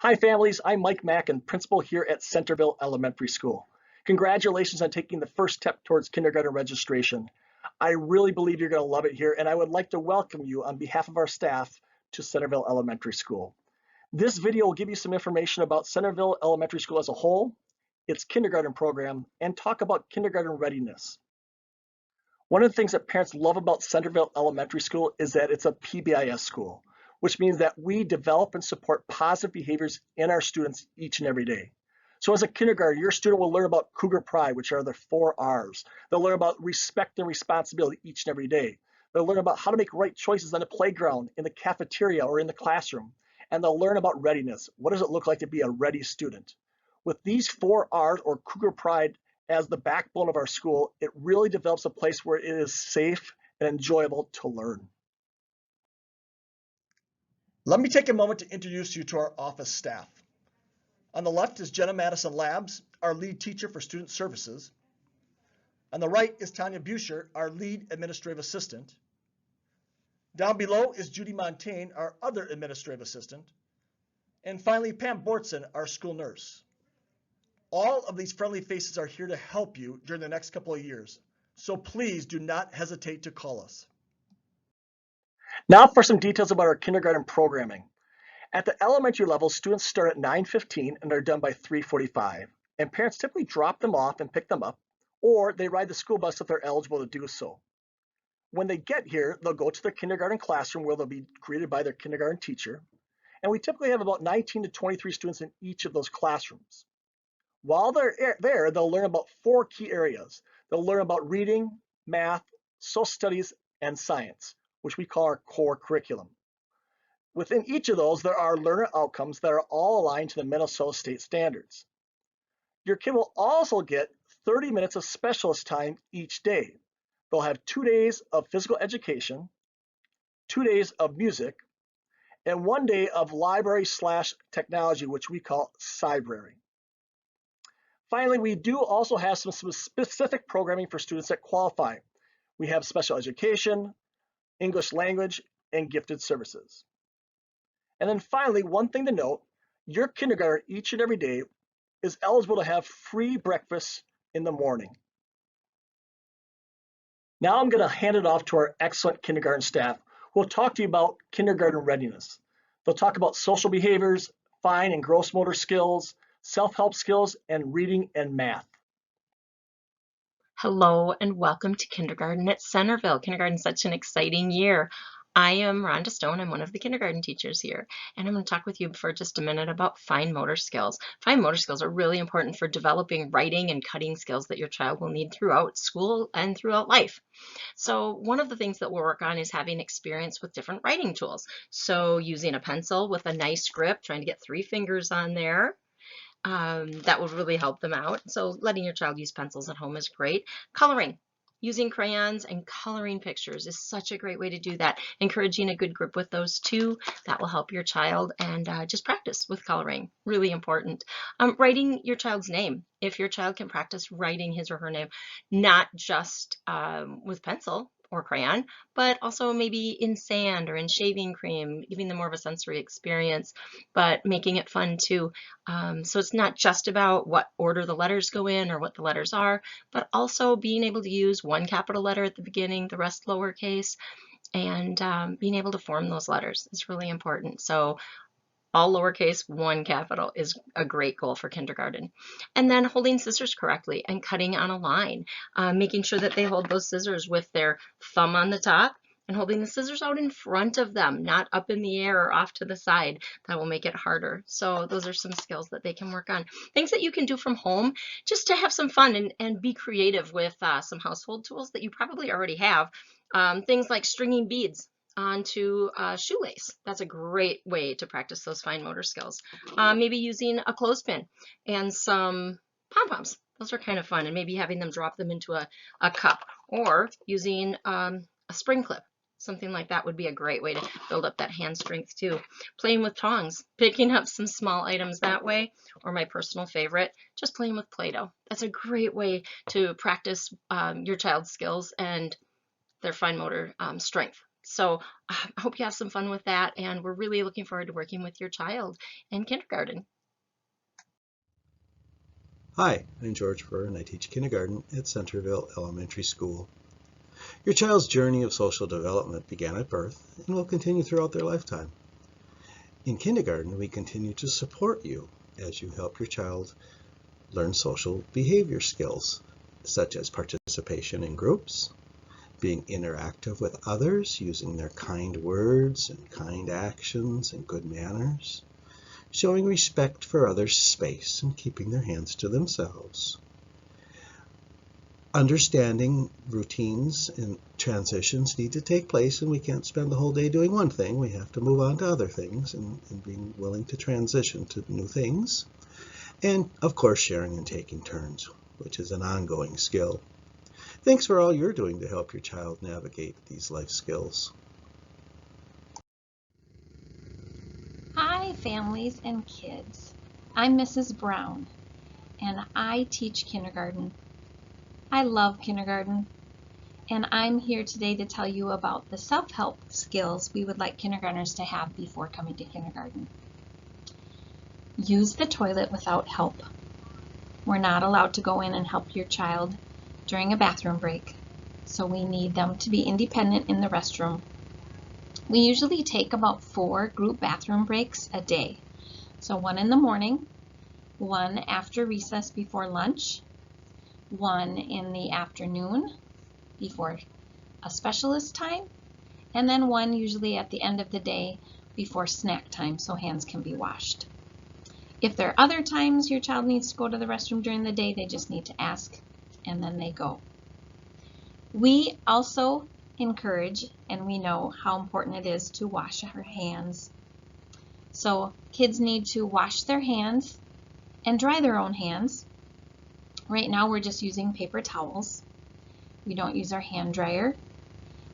Hi families, I'm Mike Mack and principal here at Centerville Elementary School. Congratulations on taking the first step towards kindergarten registration. I really believe you're going to love it here and I would like to welcome you on behalf of our staff to Centerville Elementary School. This video will give you some information about Centerville Elementary School as a whole, its kindergarten program, and talk about kindergarten readiness. One of the things that parents love about Centerville Elementary School is that it's a PBIS school, which means that we develop and support positive behaviors in our students each and every day. So as a kindergarten, your student will learn about Cougar Pride, which are the 4 R's. They'll learn about respect and responsibility each and every day. They'll learn about how to make right choices on the playground, in the cafeteria, or in the classroom. And they'll learn about readiness. What does it look like to be a ready student? With these 4 R's or Cougar Pride as the backbone of our school, it really develops a place where it is safe and enjoyable to learn. Let me take a moment to introduce you to our office staff. On the left is Jenna Madison Labs, our lead teacher for student services. On the right is Tanya Buscher, our lead administrative assistant. Down below is Judy Montaigne, our other administrative assistant. And finally, Pam Bortson, our school nurse. All of these friendly faces are here to help you during the next couple of years, so please do not hesitate to call us. Now for some details about our kindergarten programming. At the elementary level, students start at 9:15 and are done by 3:45, and parents typically drop them off and pick them up, or they ride the school bus if they're eligible to do so. When they get here, they'll go to their kindergarten classroom where they'll be greeted by their kindergarten teacher, and we typically have about 19 to 23 students in each of those classrooms. While they're there, they'll learn about 4 key areas. They'll learn about reading, math, social studies, and science, which we call our core curriculum. Within each of those, there are learner outcomes that are all aligned to the Minnesota state standards. Your kid will also get 30 minutes of specialist time each day. They'll have 2 days of physical education, 2 days of music, and 1 day of library/technology, which we call Cybrary. Finally, we do also have some specific programming for students that qualify. We have special education, English language, and gifted services. And then finally, one thing to note, your kindergarten each and every day is eligible to have free breakfast in the morning. Now I'm going to hand it off to our excellent kindergarten staff who will talk to you about kindergarten readiness. They'll talk about social behaviors, fine and gross motor skills, self-help skills, and reading and math. Hello and welcome to kindergarten at Centerville. Kindergarten is such an exciting year. I am Rhonda Stone. I'm one of the kindergarten teachers here, and I'm going to talk with you for just a minute about fine motor skills. Fine motor skills are really important for developing writing and cutting skills that your child will need throughout school and throughout life. So one of the things that we'll work on is having experience with different writing tools. So using a pencil with a nice grip, trying to get 3 fingers on there. That will really help them out. So letting your child use pencils at home is great. Coloring. Using crayons and coloring pictures is such a great way to do that. Encouraging a good grip with those two, that will help your child, and just practice with coloring, really important. Writing your child's name. If your child can practice writing his or her name, not just with pencil or crayon, but also maybe in sand or in shaving cream, giving them more of a sensory experience, but making it fun too. So it's not just about what order the letters go in or what the letters are, but also being able to use one capital letter at the beginning, the rest lowercase, and being able to form those letters is really important. So all lowercase, one capital is a great goal for kindergarten. And then holding scissors correctly and cutting on a line, making sure that they hold those scissors with their thumb on the top and holding the scissors out in front of them, not up in the air or off to the side. That will make it harder. So those are some skills that they can work on. Things that you can do from home just to have some fun and be creative with some household tools that you probably already have. Things like stringing beads onto a shoelace. That's a great way to practice those fine motor skills. Maybe using a clothespin and some pom-poms. Those are kind of fun, and maybe having them drop them into a cup, or using a spring clip. Something like that would be a great way to build up that hand strength too. Playing with tongs, picking up some small items that way, or my personal favorite, just playing with Play-Doh. That's a great way to practice your child's skills and their fine motor strength. So I hope you have some fun with that, and we're really looking forward to working with your child in kindergarten. Hi, I'm George Burr and I teach kindergarten at Centerville Elementary School. Your child's journey of social development began at birth and will continue throughout their lifetime. In kindergarten, we continue to support you as you help your child learn social behavior skills, such as participation in groups, being interactive with others using their kind words and kind actions and good manners, showing respect for others' space and keeping their hands to themselves, understanding routines and transitions need to take place, and we can't spend the whole day doing one thing. We have to move on to other things and being willing to transition to new things. And of course, sharing and taking turns, which is an ongoing skill. Thanks for all you're doing to help your child navigate these life skills. Hi, families and kids. I'm Mrs. Brown, and I teach kindergarten. I love kindergarten, and I'm here today to tell you about the self-help skills we would like kindergartners to have before coming to kindergarten. Use the toilet without help. We're not allowed to go in and help your child during a bathroom break, so we need them to be independent in the restroom. We usually take about 4 group bathroom breaks a day. So 1 in the morning, 1 after recess before lunch, 1 in the afternoon before a specialist time, and then 1 usually at the end of the day before snack time so hands can be washed. If there are other times your child needs to go to the restroom during the day, they just need to ask and then they go. We also encourage, and we know how important it is to wash our hands. So kids need to wash their hands and dry their own hands. Right now we're just using paper towels. We don't use our hand dryer.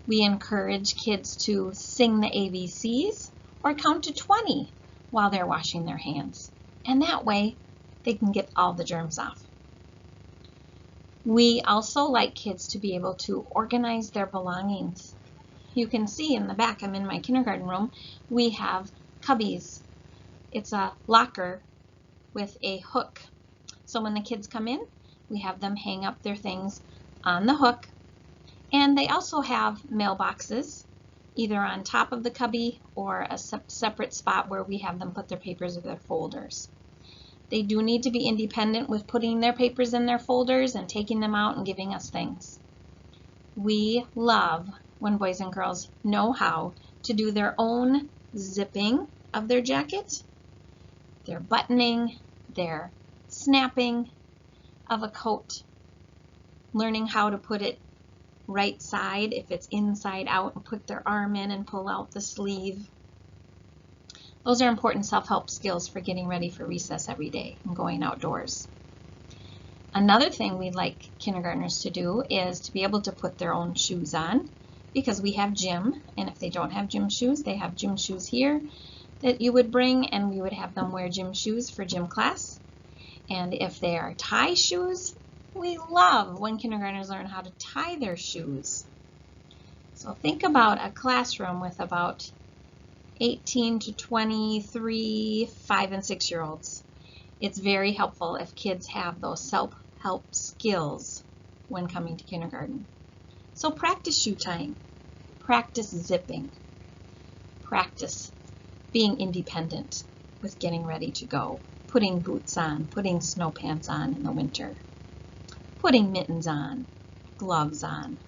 We encourage kids to sing the ABCs or count to 20 while they're washing their hands. And that way they can get all the germs off. We also like kids to be able to organize their belongings. You can see in the back, I'm in my kindergarten room, we have cubbies. It's a locker with a hook. So when the kids come in, we have them hang up their things on the hook. And they also have mailboxes, either on top of the cubby or a separate spot where we have them put their papers or their folders. They do need to be independent with putting their papers in their folders and taking them out and giving us things. We love when boys and girls know how to do their own zipping of their jackets, their buttoning, their snapping of a coat, learning how to put it right side if it's inside out and put their arm in and pull out the sleeve. Those are important self-help skills for getting ready for recess every day and going outdoors. Another thing we'd like kindergartners to do is to be able to put their own shoes on, because we have gym, and if they don't have gym shoes, they have gym shoes here that you would bring, and we would have them wear gym shoes for gym class. And if they are tie shoes, we love when kindergartners learn how to tie their shoes. So think about a classroom with about 18 to 23 5 and 6-year-olds. It's very helpful if kids have those self-help skills when coming to kindergarten. So practice shoe tying, practice zipping, practice being independent with getting ready to go, putting boots on, putting snow pants on in the winter, putting mittens on, gloves on.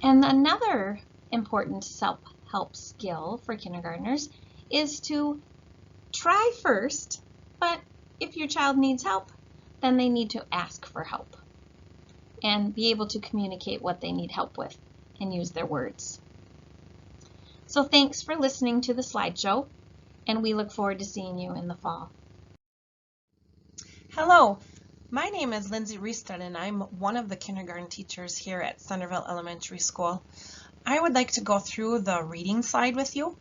And another important self-help skill for kindergartners is to try first, but if your child needs help, then they need to ask for help and be able to communicate what they need help with and use their words. So thanks for listening to the slideshow, and we look forward to seeing you in the fall. Hello, my name is Lindsay Riestad, and I'm one of the kindergarten teachers here at Centerville Elementary School. I would like to go through the reading slide with you.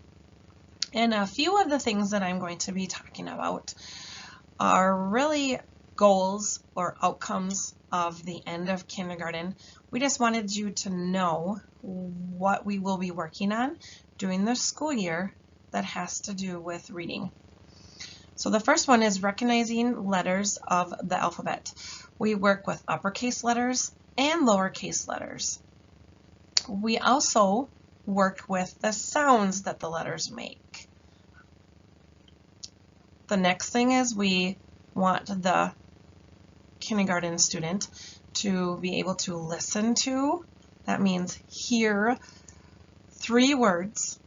And a few of the things that I'm going to be talking about are really goals or outcomes of the end of kindergarten. We just wanted you to know what we will be working on during the school year that has to do with reading. So the first one is recognizing letters of the alphabet. We work with uppercase letters and lowercase letters. We also work with the sounds that the letters make. The next thing is we want the kindergarten student to be able to listen to, that means hear, 3 words,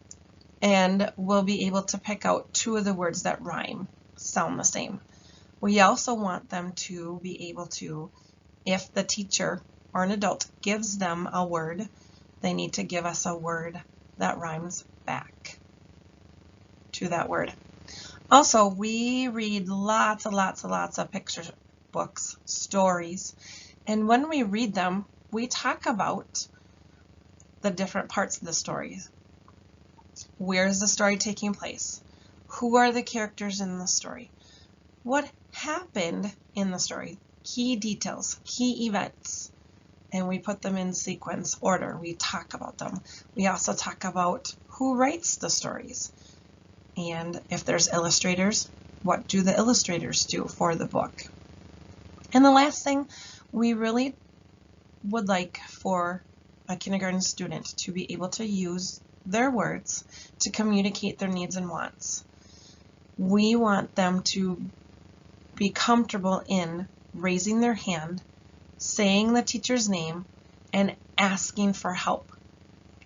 and we'll be able to pick out 2 of the words that rhyme, sound the same. We also want them to be able to, if the teacher or an adult gives them a word, they need to give us a word that rhymes back to that word. Also, we read lots of picture books, stories, and when we read them, we talk about the different parts of the story. Where is the story taking place? Who are the characters in the story? What happened in the story? Key details, key events, and we put them in sequence order. We talk about them. We also talk about who writes the stories. And if there's illustrators, what do the illustrators do for the book? And the last thing, we really would like for a kindergarten student to be able to use their words to communicate their needs and wants. We want them to be comfortable in raising their hand, saying the teacher's name, and asking for help.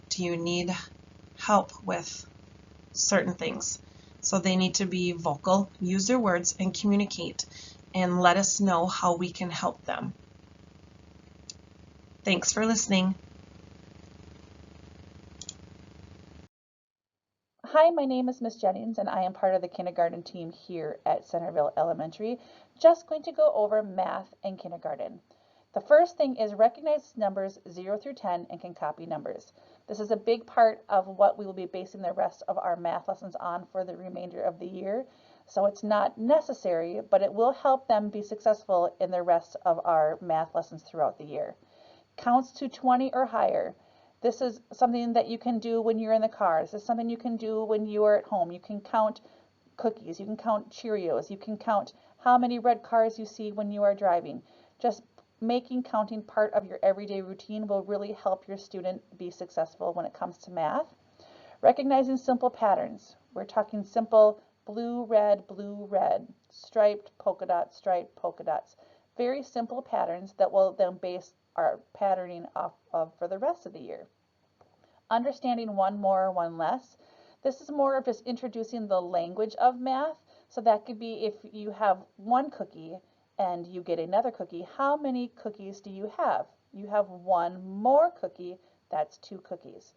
Do you need help with certain things? So they need to be vocal, use their words, and communicate, and let us know how we can help them. Thanks for listening. Hi, my name is Miss Jennings and I am part of the kindergarten team here at Centerville Elementary. Just going to go over math and kindergarten. The first thing is recognize numbers 0 through 10 and can copy numbers. This is a big part of what we will be basing the rest of our math lessons on for the remainder of the year. So it's not necessary, but it will help them be successful in the rest of our math lessons throughout the year. Counts to 20 or higher. This is something that you can do when you're in the car. This is something you can do when you are at home. You can count cookies, you can count Cheerios, you can count how many red cars you see when you are driving. Just making counting part of your everyday routine will really help your student be successful when it comes to math. Recognizing simple patterns. We're talking simple blue, red, striped, polka dots, Very simple patterns that will then base our patterning off of for the rest of the year. Understanding one more, one less. This is more of just introducing the language of math. So that could be if you have one cookie and you get another cookie, how many cookies do you have? You have one more cookie, that's 2 cookies.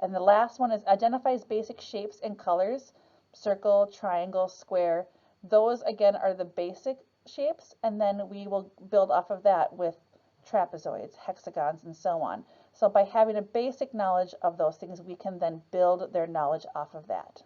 And the last one is identifies basic shapes and colors, circle, triangle, square. Those again are the basic shapes, and then we will build off of that with trapezoids, hexagons, and so on. So by having a basic knowledge of those things, we can then build their knowledge off of that.